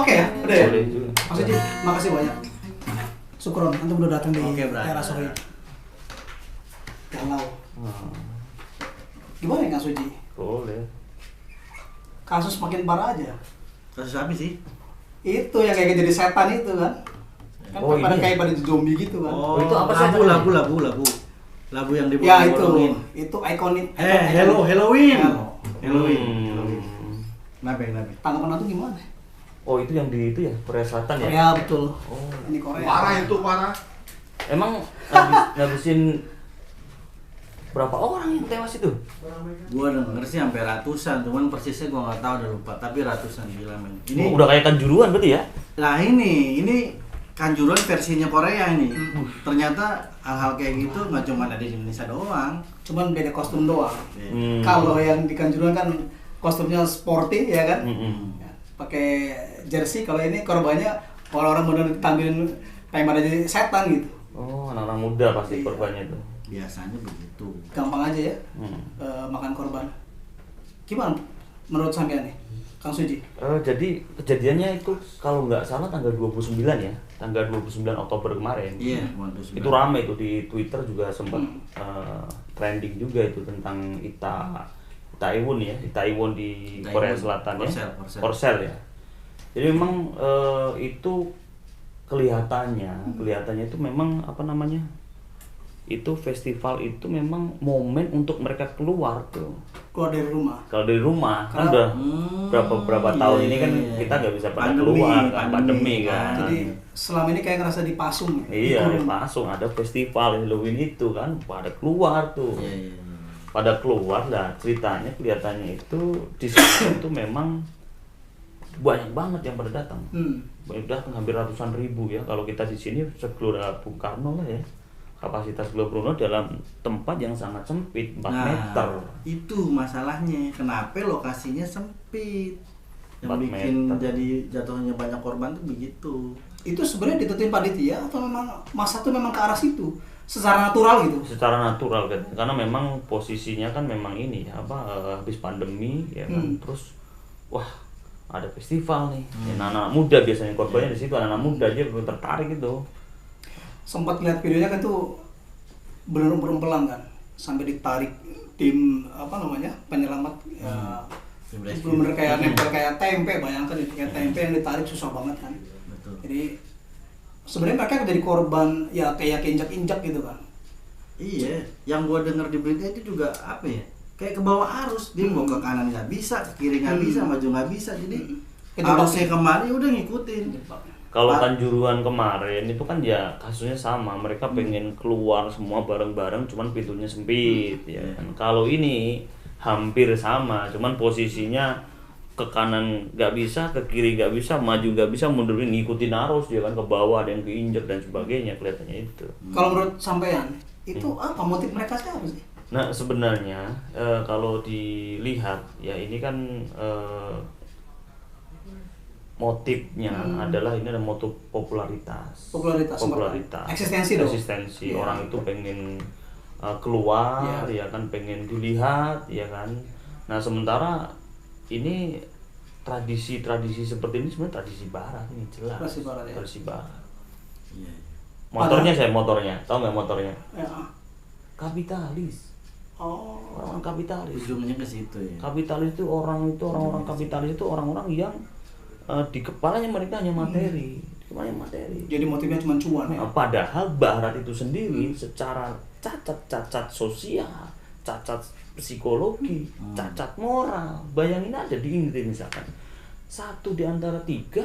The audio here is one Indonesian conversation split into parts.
Oke ya, udah ya. Boleh juga. Maksudnya, makasih banyak. Syukron, antum udah datang di era sore. Galau. Gimana ya Kang Suji? Boleh. Kasus makin parah aja. Kasus apa sih? Itu yang kayak jadi setan itu kan. Kan Oh, pada ini. kayak pada zombie gitu kan. Oh, itu apa sih? Labu yang Ya dibolong-bolongin. itu ikonik. Halloween. Halo. Halloween. Kenapa? Tanggapan antum gimana? Oh, itu yang di itu ya, Korea Selatan ya? Ya betul. Oh. Ini Korea. Parah. Emang ngabisin berapa orang yang tewas itu? Gua denger sih sampai ratusan, cuman persisnya gua nggak tahu, udah lupa. Tapi ratusan gila men. Ini Udah kayak Kanjuruhan berarti ya? Nah ini Kanjuruhan versinya Korea ini. Ternyata hal-hal kayak gitu nggak cuma ada di Indonesia doang. Cuman beda kostum doang. Hmm. Kalau yang di Kanjuruhan kan kostumnya sporty ya kan? Mm-mm. Ya, pakai jersey. Kalau ini korbannya orang-orang benar tampilin kayak pada jadi setan gitu. Oh, anak-anak muda pasti Iya. korbannya tuh. Biasanya begitu. Gampang aja ya makan korban. Gimana menurut sampean nih, Kang Suji? Jadi kejadiannya itu kalau nggak salah tanggal 29 ya, tanggal 29 Oktober kemarin. Iya, Itu rame itu di Twitter juga sempat trending juga itu tentang Itaewon ya, Itaewon di Itaewon, Korea Selatan ya, Korsel. Korsel ya. Jadi memang itu kelihatannya itu memang apa namanya? Itu festival itu memang momen untuk mereka keluar tuh. Keluar dari rumah. Kalau dari rumah kan Karena- udah berapa tahun iya, ini kan iya. kita nggak bisa pada Pandemi, keluar kan, pandemi. pandemi kan. Jadi selama ini kayak ngerasa dipasung. Iya, Dikurung. langsung ada festival Halloween itu kan pada keluar tuh. Iya. Pada keluar lah ceritanya kelihatannya itu di sana itu memang banyak banget yang pada datang. Banyak datang hampir ratusan ribu ya. Kalau kita di sini Gelora Bung Karno lah ya. Kapasitas Gelora Bung Karno dalam tempat yang sangat sempit 4 meter. Itu masalahnya. Kenapa lokasinya sempit? Yang 4 bikin meter. jadi jatuhnya banyak korban tuh begitu. Itu sebenarnya ditentuin panitia atau memang masa tuh memang ke arah situ secara natural gitu? Secara natural kan, karena memang posisinya kan memang ini habis pandemi ya kan, terus wah ada festival nih, ya, anak-anak muda biasanya korbannya di situ, anak-anak muda aja belum tertarik gitu. Sempat lihat videonya kan tuh berumpelan kan sampai ditarik tim penyelamat ya, Tim rescue. bener kayak nempel kayak tempe, bayangkan itu kayak tempe yang ditarik susah banget kan. Betul. Jadi sebenarnya mereka jadi korban ya kayak keinjak-injak gitu kan. Iya, yang gua dengar di berita itu juga apa ya? Kayak ke bawah arus, dia mau ke kanan nggak bisa, ke kiri nggak bisa, maju nggak bisa, jadi Kejebak. arusnya kemari udah ngikutin. Kalau Kanjuruhan kemarin itu kan ya kasusnya sama, mereka pengen keluar semua bareng-bareng, cuman pintunya sempit ya kan. Kalau ini hampir sama, cuman posisinya ke kanan nggak bisa, ke kiri nggak bisa, maju nggak bisa, mundur ngikutin arus ya kan, ke bawah ada yang keinjek dan sebagainya kelihatannya itu. Kalau menurut sampean itu apa motif mereka siapa sih? Nah sebenarnya kalau dilihat ya ini kan motifnya adalah ini ada motif popularitas. Popularitas. Eksistensi dong. Eksistensi. Iya. Orang itu pengen keluar Iya. ya kan, pengen dilihat ya kan. Nah sementara ini tradisi seperti ini sebenarnya tradisi barat ini jelas. Tradisi barat, ya. Tradisi barat. Iya. Motornya, tahu nggak motornya? Ya. Kapitalis. Oh. Orang kapitalis. Ujungnya ke situ ya. Kapitalis itu orang-orang kapitalis itu orang-orang yang di kepalanya mereka hanya materi, di kepalanya materi. Jadi motifnya cuma cuan ya. Padahal Barat itu sendiri secara cacat sosial, cacat psikologi, cacat moral. Bayangin aja di Inggris misalkan, 1 di antara 3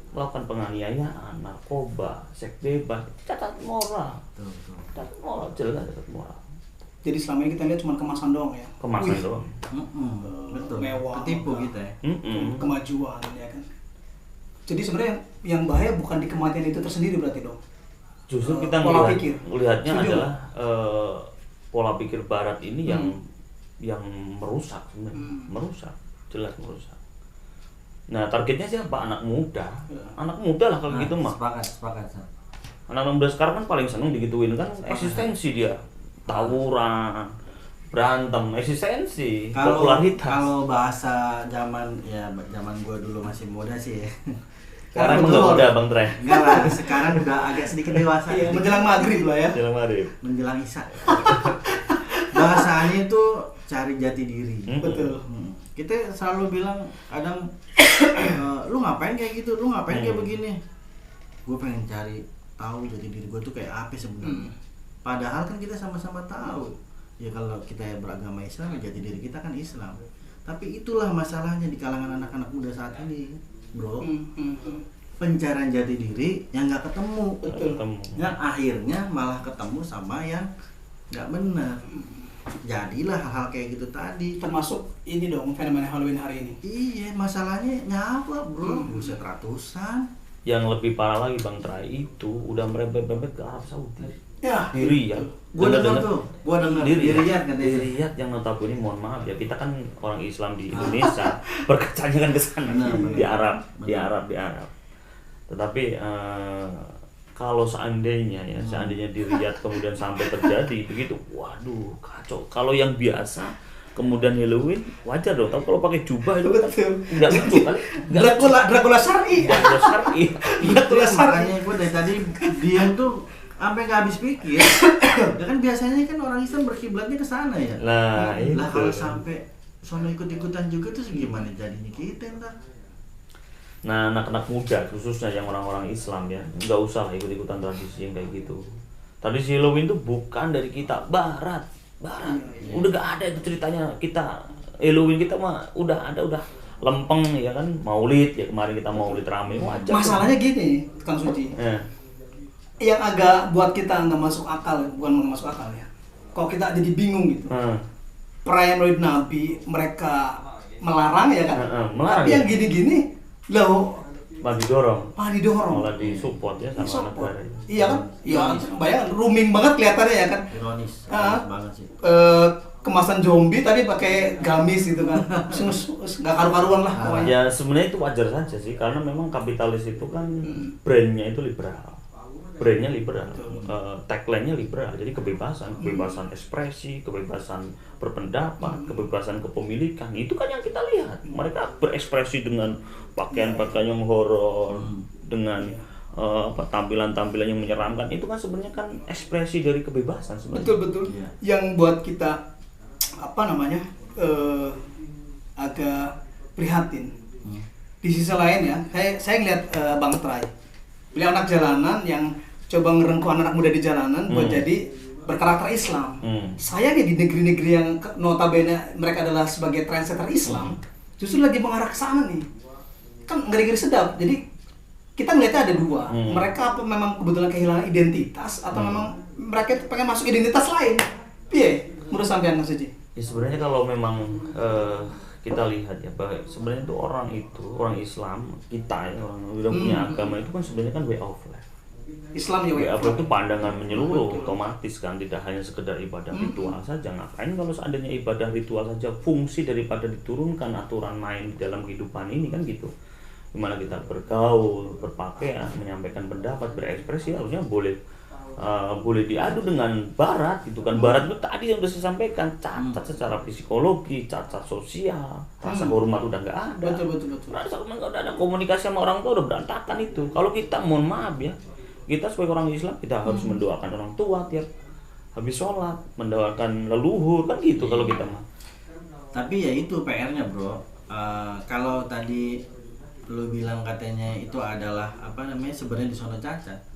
melakukan penganiayaan, narkoba, seks bebas, cacat moral. Betul. Cacat moral, jelas cacat moral. Jadi selama ini kita lihat cuma kemasan doang ya. Kemasan Wih, doang. Betul. Mewah. Ketipu kita ya. Kemajuan ya kan. Jadi sebenarnya yang bahaya bukan di kematian itu tersendiri berarti dong. Justru kita pola pikir. melihatnya Setuju adalah pola pikir Barat ini yang merusak sebenarnya, jelas merusak. Nah targetnya siapa? Anak muda, anak muda lah kalau gitu mah. Sepakat. Anak muda sekarang kan paling seneng digituin kan, eksistensi dia, tawuran, berantem eksistensi, Kalau popularitas. bahasa zaman gua dulu masih muda sih ya. Sekarang Betul. enggak udah Bang Tre. Enggak lah, sekarang udah agak sedikit dewasa. Iya, menjelang maghrib lah ya. Jalan Marif. Menjelang Isya. Bahasanya itu cari jati diri. Betul. Kita selalu bilang kadang lu ngapain kayak gitu, lu ngapain kayak begini. Gue pengen cari tahu jati diri gue tuh kayak apa sebenarnya. Padahal kan kita sama-sama tahu. Ya kalau kita beragama Islam, jati diri kita kan Islam. Tapi itulah masalahnya di kalangan anak-anak muda saat ini, bro. Pencarian jati diri yang nggak ketemu. Ketemu. Yang akhirnya malah ketemu sama yang nggak benar. Jadilah hal-hal kayak gitu tadi. Termasuk ini dong fenomena Halloween hari ini. Iya, masalahnya nyawa bro, buset ratusan. Yang lebih parah lagi Bang Trai itu udah merembet-rembet ke Arab Saudi. Ya. Di Riyadh. Gua dengar Dengar-dengar. tuh, gua dengar Di di Riyadh, Riyadh katanya. di Riyadh yang notabene mohon maaf ya, kita kan orang Islam di Indonesia, berkacanya kan ke sana Benar, di Arab, benar. di Arab. Tetapi kalau seandainya di Riyadh kemudian sampai terjadi begitu, waduh kacau. Kalau yang biasa kemudian Halloween wajar dong, tapi kalau pakai jubah itu kan Betul. nggak lucu kan? Dracula syar'i. Nggak syar'i. Itu yang makanya gua dari tadi diam tuh sampai nggak habis pikir. Ya kan biasanya kan orang Islam berkiblatnya ke sana ya. Nah, itu. Lah kalau sampai sono ikut-ikutan juga tuh gimana jadinya kita ntar? Nah, anak-anak muda khususnya yang orang-orang Islam ya, nggak usah lah ikut-ikutan tradisi yang kayak gitu. Tradisi Halloween itu bukan dari kita, Barat. Udah gak ada itu ceritanya kita. Halloween kita mah udah lempeng ya kan, Maulid ya, kemarin kita Maulid rame wajar. Masalahnya gini, Kang Suci. Yang agak buat kita nggak masuk akal, bukan nggak masuk akal ya. Kalau kita jadi bingung gitu. Perayaan Maulid Nabi mereka melarang ya kan? Melarang, Tapi ya. yang gini-gini loh Malah didorong. malah didorong. Malah disupport ya sama Disupport. negara. Iya kan? Iya, bayangkan rooming banget kelihatannya ya kan? Ironis banget sih. Kemasan zombie tapi pakai gamis gitu kan. Nggak karu-karuan lah pokoknya. Ya sebenarnya itu wajar saja sih, karena memang kapitalis itu kan brandnya itu liberal. Brandnya liberal, tagline-nya liberal, jadi kebebasan ekspresi, kebebasan berpendapat, kebebasan kepemilikan, itu kan yang kita lihat. Mereka berekspresi dengan pakaian-pakaian yang horor, dengan tampilan-tampilan yang menyeramkan, itu kan sebenarnya kan ekspresi dari kebebasan sebenarnya. Betul. Iya. Yang buat kita agak prihatin. Di sisi lain ya, saya ngeliat Bang Trai, beliau anak jalanan yang coba ngerengkuh anak muda di jalanan buat jadi berkarakter Islam. Sayangnya di negeri-negeri yang notabene mereka adalah sebagai trendsetter Islam, justru lagi mengarah ke sana nih. Kan ngeri-ngeri sedap. Jadi kita melihatnya ada dua. Mereka apa memang kebetulan kehilangan identitas atau memang mereka itu pengen masuk identitas lain? Piye? Menurut sampean Mas Suci? Ya sebenarnya kalau memang kita lihat ya, bahwa sebenarnya itu orang Islam kita ya, orang yang udah punya agama itu kan sebenarnya kan way of life. Islam ya, Way of life itu pandangan menyeluruh, otomatis kan tidak hanya sekedar ibadah ritual saja. Ngapain kalau seandainya ibadah ritual saja, fungsi daripada diturunkan aturan main di dalam kehidupan ini kan gitu. Dimana kita bergaul, berpakaian, menyampaikan pendapat, berekspresi harusnya boleh diadu dengan Barat gitu kan. Barat itu tadi yang sudah saya sampaikan, cacat secara psikologi, cacat sosial, rasa hormat udah nggak ada. Betul. Rasa hormat nggak ada, komunikasi sama orang tua udah berantakan itu. Kalau kita mohon maaf ya, kita sebagai orang Islam kita harus mendoakan orang tua tiap habis sholat, mendoakan leluhur kan gitu kalau kita mah. Tapi ya itu PR-nya bro. Kalau tadi lu bilang katanya itu adalah sebenarnya di sono cacat.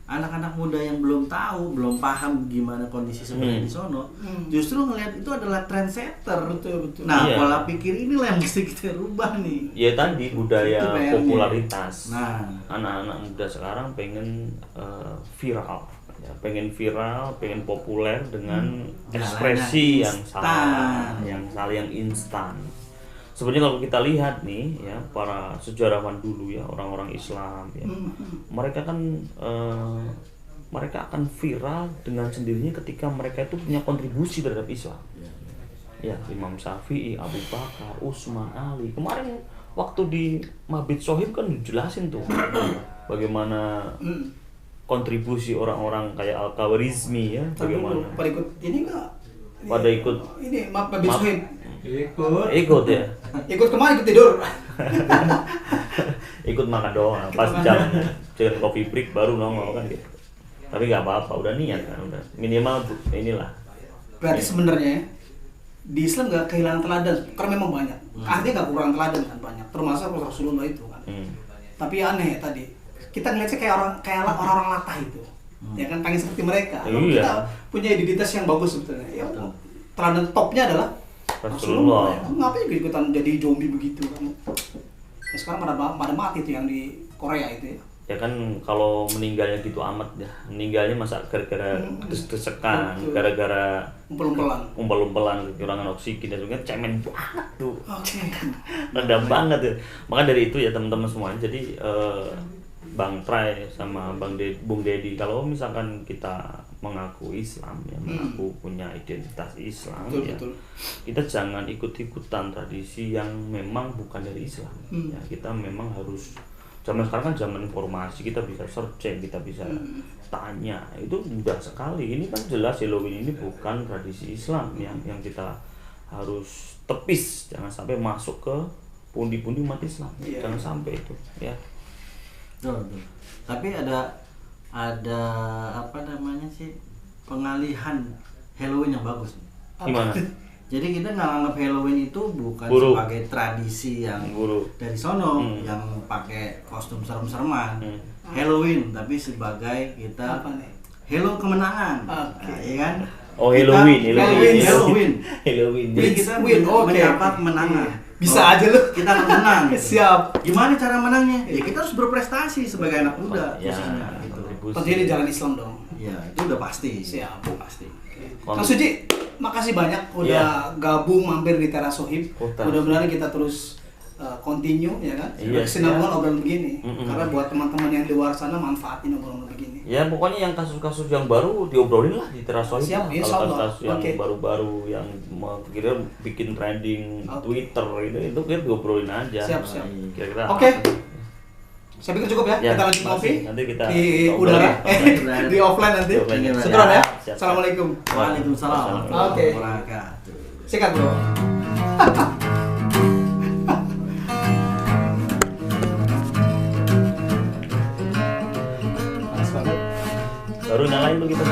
Anak-anak muda yang belum tahu, belum paham gimana kondisi sebenarnya di sono, justru ngelihat itu adalah trendsetter. Betul. Nah, Iya. pola pikir inilah yang mesti kita rubah nih. Ya tadi budaya Itu PR-nya. popularitas. Nah, Anak-anak muda sekarang pengen viral, ya, pengen populer dengan ekspresi yang salah, yang instan. Sebenarnya kalau kita lihat nih ya, para sejarawan dulu ya, orang-orang Islam ya, mereka kan mereka akan viral dengan sendirinya ketika mereka itu punya kontribusi terhadap Islam. Ya, Imam Syafi'i, Abu Bakar, Utsman, Ali. Kemarin waktu di Mabit Sohib kan dijelasin tuh bagaimana kontribusi orang-orang kayak Al-Khawarizmi ya, bagaimana. Berikut ini nggak pada ikut Ini maaf Pak Biswin. ikut ya. Ikut kemana? Ikut tidur. Ikut makan doang pas jam coffee break baru nongol kan gitu. Tapi nggak apa-apa, udah niat kan, udah minimal inilah. Berarti sebenarnya di Islam nggak kehilangan teladan, karena memang banyak. Artinya nggak kurang teladan kan banyak, termasuk Rasulullah itu kan. Tapi aneh tadi, kita ngeliatnya kayak orang-orang latah itu, ya kan pengen seperti mereka. Iya. Kita punya identitas yang bagus sebetulnya. Ya, teladan topnya adalah Rasulullah. Ngapain ikutan jadi zombie begitu kan? Ya, sekarang pada mati tuh yang di Korea itu ya. Ya kan kalau meninggalnya gitu amat ya, meninggalnya masa gara-gara desekan, gara-gara umpel-umpelan, kekurangan oksigen dan sebagainya, cemen banget tuh. Oke. Rendah banget ya. Maka dari itu ya teman-teman semuanya, jadi Bang Trai sama Bung Dedi, kalau misalkan kita mengaku Islam ya, mengaku punya identitas Islam, betul. Kita jangan ikut-ikutan tradisi yang memang bukan dari Islam. Ya, kita memang harus, zaman sekarang kan zaman informasi, kita bisa searching, kita bisa tanya, itu mudah sekali. Ini kan jelas Halloween ini bukan tradisi Islam yang kita harus tepis, jangan sampai masuk ke pundi-pundi umat Islam, jangan sampai itu ya. Betul. Tapi ada apa namanya sih, pengalihan Halloween yang bagus. Gimana? Jadi kita nggak anggap Halloween itu bukan Buruk. sebagai tradisi yang Buruk. dari sono yang pakai kostum serem-sereman. Halloween, tapi sebagai kita Apa nih? Hello kemenangan. Oke. Nah, iya kan? Oh, Kita- Halloween. Halloween. Jadi kita Win, oke. mendapat kemenangan. Bisa Oh, aja lu. Kita harus menang. Siap. Gimana cara menangnya? Ya kita harus berprestasi sebagai anak muda. Ya, Pastinya, gitu. kontribusi. Tentunya di jalan Islam dong. Ya, itu udah pasti. Siap. Pasti. Kang Suji, makasih banyak udah gabung mampir di Teras Sohib. Oh, Teras. Mudah-mudahan kita terus continue ya kan. Iya. Kesinambungan obrolan begini. Mm-mm. Karena buat teman-teman yang di luar sana manfaatin obrolan begini. Ya pokoknya yang kasus-kasus yang baru diobrolin lah di Teras Sohib. Siap, Kalau insya Allah. kasus-kasus yang Oke. baru-baru yang kira bikin trending Oke. Twitter itu kita diobrolin aja. Siap, siap. Kira-kira. Oke. Saya pikir cukup ya. Ya, Kita lanjut ngopi nanti kita di obrolin. udara, Offline. di offline nanti. Di offline. Seteran ya. Siap. Assalamualaikum. Waalaikumsalam. Oke. Wabarakatuh. Sikat bro. Baru nyalain tuh kita.